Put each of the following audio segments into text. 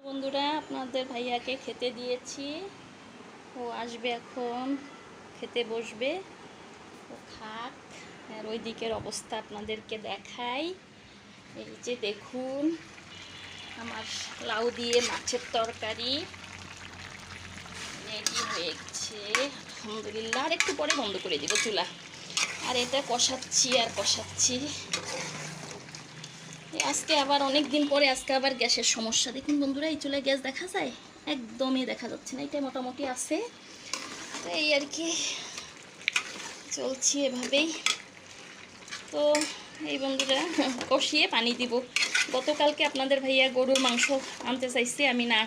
বন্ধুরা, আপনাদের ভাইয়াকে খেতে দিয়েছি। ও আসবে এখন, খেতে বসবে। ও খাক। আর ওই দিকের অবস্থা আপনাদেরকে দেখাই। এই যে দেখুন, আমার লাউ দিয়ে মাছের তরকারি রেডি হয়ে গেছে আলহামদুলিল্লাহ। আর একটু পরে বন্ধ করে দিব চুলা। আর এটা কষাচ্ছি আর কষাচ্ছি। আজকে আবার অনেক দিন পরে আজকে আবার গ্যাসের সমস্যা। দেখুন বন্ধুরা, এই চুলায় গ্যাস দেখা যায়? একদমই দেখা যাচ্ছে না। এটা মোটামুটি আছে, তো এই আর কি চলছি এভাবেই। তো এই বন্ধুরা, কষিয়ে পানি দিব। গতকালকে আপনাদের ভাইয়া গরুর মাংস আনতে চাইছে, আমি না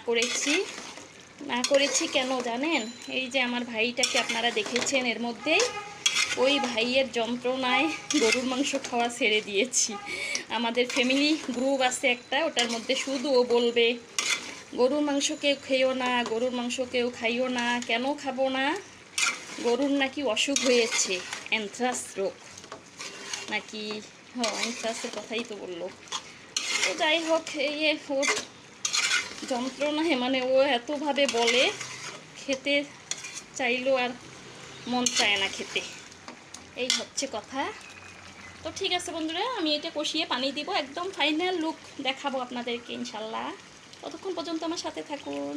করেছি কেন জানেন? এই যে আমার ভাইটাকে আপনারা দেখেছেন, এর মধ্যেই ওই ভাইয়ের যন্ত্রণায় গরুর মাংস খাওয়া ছেড়ে দিয়েছি। আমাদের ফ্যামিলি গ্রুপ আছে একটা, ওটার মধ্যে শুধু ও বলবে গরুর মাংস কেউ খেও না, গরুর মাংস কেউ খাইও না। কেন খাবো না? গরুর নাকি অসুখ হয়েছে, অ্যানথ্রাস রোগ নাকি। হ্যাঁ, অ্যানথ্রাসের কথাই তো বললো। তো যাই হোক, এই ওর যন্ত্রণায় মানে ও এতভাবে বলে, খেতে চাইলেও আর মন চায় না খেতে। এই হচ্ছে কথা। তো ঠিক আছে বন্ধুরা, আমি এটা কষিয়ে পানি দিব, একদম ফাইনাল লুক দেখাবো আপনাদেরকে ইনশাল্লাহ। ততক্ষণ পর্যন্ত আমার সাথে থাকুন।